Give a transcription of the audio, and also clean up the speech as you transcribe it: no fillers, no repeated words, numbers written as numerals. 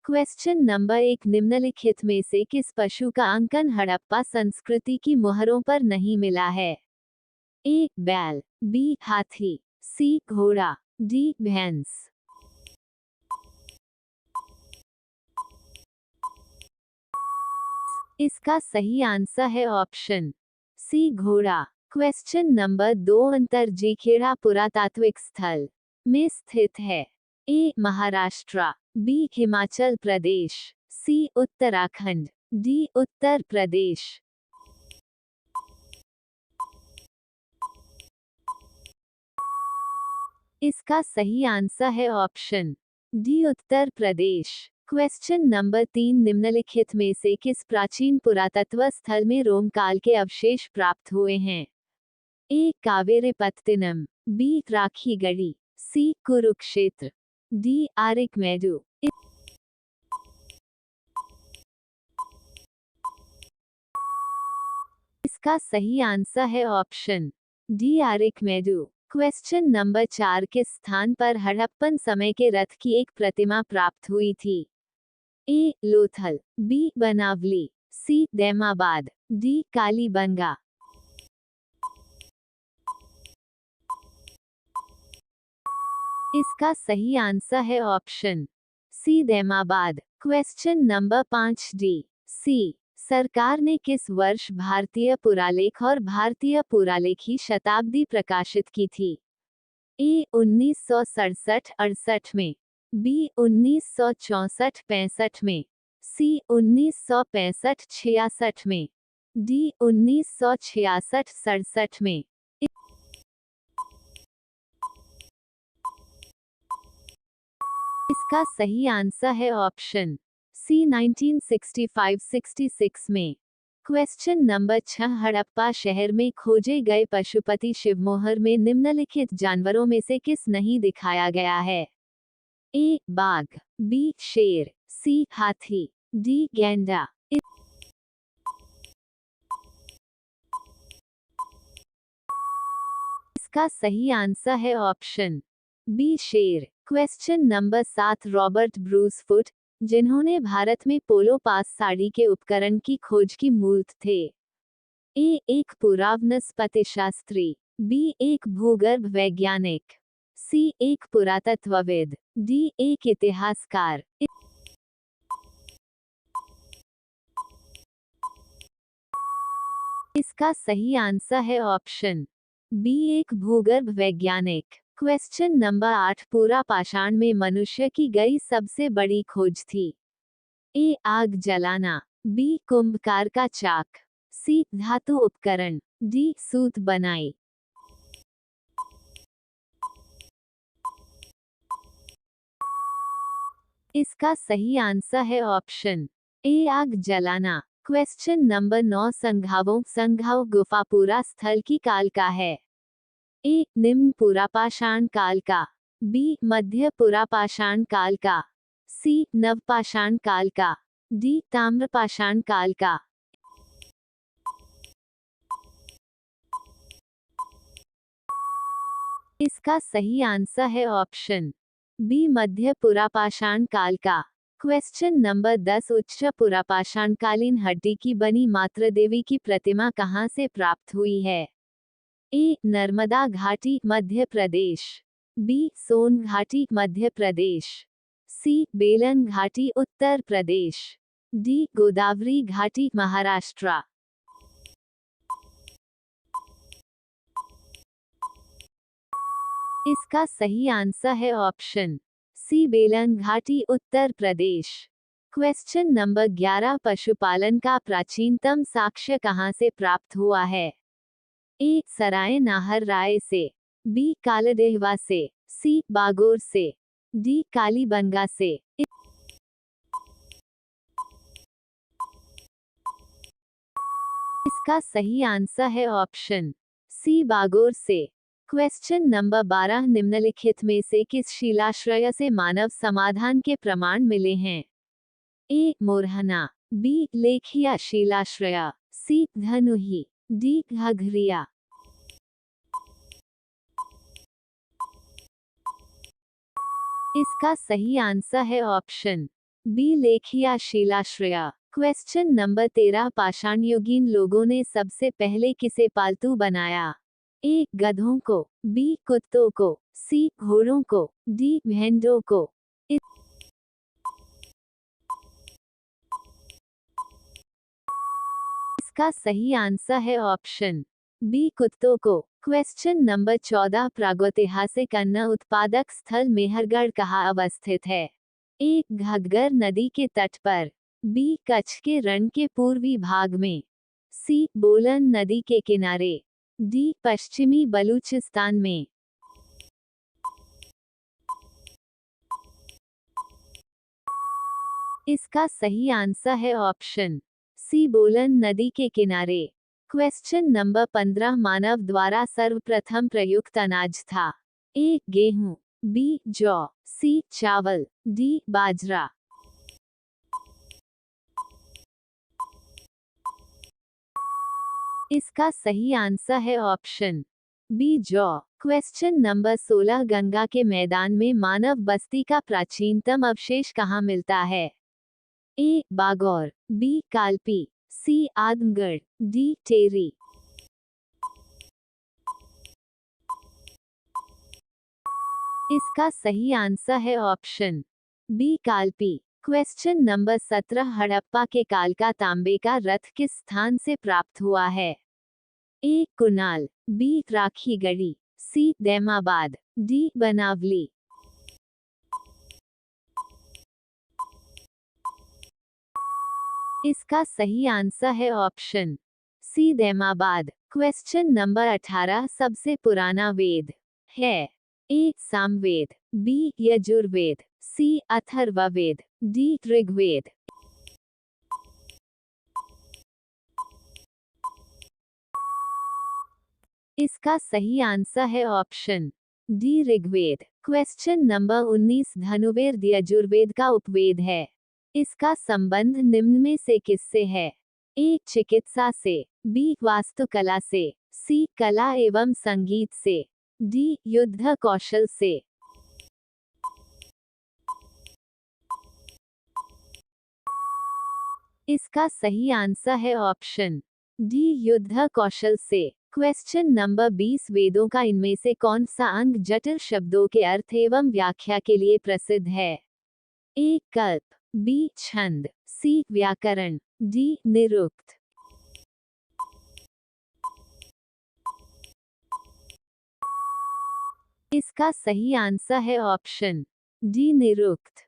Question number 1, निम्नलिखित में से किस पशु का अंकन हड़प्पा संस्कृति की मोहरों पर नहीं मिला है? ए बैल, बी हाथी, सी घोड़ा, डी भैंस। इसका सही आंसर है ऑप्शन सी घोड़ा। क्वेश्चन नंबर 2, अंतरजीखेड़ा पुरातात्विक स्थल में स्थित है? ए महाराष्ट्र, बी हिमाचल प्रदेश, सी उत्तराखंड, डी उत्तर प्रदेश। इसका सही आंसर है option D Uttar Pradesh. Question number 3, निम्नलिखित में से किस प्राचीन पुरातत्व स्थल में रोम काल के अवशेष प्राप्त हुए हैं? ए कावेरीपत्तनम, बी राखीगढ़ी, सी कुरुक्षेत्र, डी आरिकमेडु। इसका सही आंसर है ऑप्शन डी आरिकमेडु। क्वेश्चन नंबर 4, किस स्थान पर हड़प्पन समय के रथ की एक प्रतिमा प्राप्त हुई थी? A Lothal, B Banawali, C Daimabad, D Kalibangan. इसका सही आंसर है option C Daimabad. Question number 5, D C Sircar ने किस वर्ष भारतीय पुरालेख और भारतीय पुरालेखी शताब्दी प्रकाशित की थी? ए 1967-68 में, बी 1964-65 में, सी 1965-66 में, डी 1966-67 में। इसका सही आंसर है ऑप्शन सी 1965-66 में। क्वेश्चन नंबर 6, हड़प्पा शहर में खोजे गए पशुपति शिवमोहर में निम्नलिखित जानवरों में से किस नहीं दिखाया गया है? ए बाघ, बी शेर, सी हाथी, डी गैंडा। इसका सही आंसर है ऑप्शन बी शेर। Question number 7, Robert Bruce foot, जिन्होंने भारत में पोलो पास साड़ी के उपकरण की खोज की मूर्त थे? ए एक पुरावनस्पतिशास्त्री, बी एक भूगर्भ वैज्ञानिक, सी एक पुरातत्वविद, डी एक इतिहासकार। इसका सही आंसर है ऑप्शन बी एक भूगर्भ वैज्ञानिक। क्वेश्चन नंबर 8, पूरा पाषाण में मनुष्य की गई सबसे बड़ी खोज थी? ए आग जलाना, बी कुंभकार का चाक, सी धातु उपकरण, डी सूत बनाई। इसका सही आंसर है ऑप्शन ए आग जलाना। क्वेश्चन नंबर 9, संघाव गुफा पूरा स्थल की काल का है? ए निम्न पुरापाषाण काल का, बी मध्य पुरापाषाण काल का, सी नवपाषाण काल का, डी ताम्रपाषाण काल का। इसका सही आंसर है ऑप्शन बी मध्य पुरापाषाण काल का। क्वेश्चन नंबर 10, उच्च पुरापाषाणकालीन हड्डी की बनी मातृदेवी की प्रतिमा कहाँ से प्राप्त हुई है? ए नर्मदा घाटी मध्य प्रदेश, बी सोन घाटी मध्य प्रदेश, सी बेलन घाटी उत्तर प्रदेश, डी गोदावरी घाटी महाराष्ट्र। इसका सही आंसर है ऑप्शन सी बेलन घाटी उत्तर प्रदेश। क्वेश्चन नंबर 11, पशुपालन का प्राचीनतम साक्ष्य कहाँ से प्राप्त हुआ है? ए सराय नाहर राय से, बी कालदेहवा से, सी बागोर से, डी कालीबंगा से। इसका सही आंसर है ऑप्शन सी बागोर से। क्वेश्चन नंबर 12, निम्नलिखित में से किस शिलाश्रय से मानव समाधान के प्रमाण मिले हैं? ए मोरहना, बी लेखिया शिलाश्रय, सी धनुही, डी घाघरिया। इसका सही आंसर है ऑप्शन बी लेख या शिलाश्रय। क्वेश्चन नंबर 13 पाषाणयुगीन लोगों ने सबसे पहले किसे पालतू बनाया? ए गधों को, बी कुत्तों को, सी घोड़ों को, डी भेड़ों को। इसका सही आंसर है ऑप्शन बी कुत्तों को। क्वेश्चन नंबर 14 प्रागैतिहासिक अन्न उत्पादक स्थल मेहरगढ़ कहाँ अवस्थित है? ए घग्गर नदी के तट पर, बी कच्छ के रण के पूर्वी भाग में, सी बोलन नदी के किनारे, डी पश्चिमी बलूचिस्तान में। इसका सही आंसर है ऑप्शन सी बोलन नदी के किनारे। क्वेश्चन नंबर 15 मानव द्वारा सर्वप्रथम प्रयुक्त अनाज था? ए गेहूं, बी जौ, सी चावल, डी बाजरा। इसका सही आंसर है ऑप्शन बी जौ। क्वेश्चन नंबर 16 गंगा के मैदान में मानव बस्ती का प्राचीनतम अवशेष कहाँ मिलता है? A Bagor, B Kalpi, C Adamgarh, D Teri. इसका सही आंसर है option B Kalpi. Question number 17 Harappa के काल का तांबे का रथ किस स्थान से प्राप्त हुआ है? A Kunal, B Rakhigarhi, C Daimabad, D Banawali. इसका सही आंसर है option C Daimabad. Question number 18 सबसे पुराना वेद है? A Samaveda, B Yajurveda, C Atharvaveda, D Rigveda. इसका सही आंसर है option D Rigveda. Question number 19 Dhanurveda Yajurveda का उपवेद है। इसका संबंध निम्न में से किससे है? ए चिकित्सा से, बी वास्तुकला से, सी कला एवं संगीत से, डी युद्ध कौशल से। इसका सही आंसर है ऑप्शन डी युद्ध कौशल से। क्वेश्चन नंबर 20 वेदों का इनमें से कौन सा अंग जटिल शब्दों के अर्थ एवं व्याख्या के लिए प्रसिद्ध है? ए कल्प, बी छंद, सी व्याकरण, डी निरुक्त। इसका सही आंसर है ऑप्शन डी निरुक्त।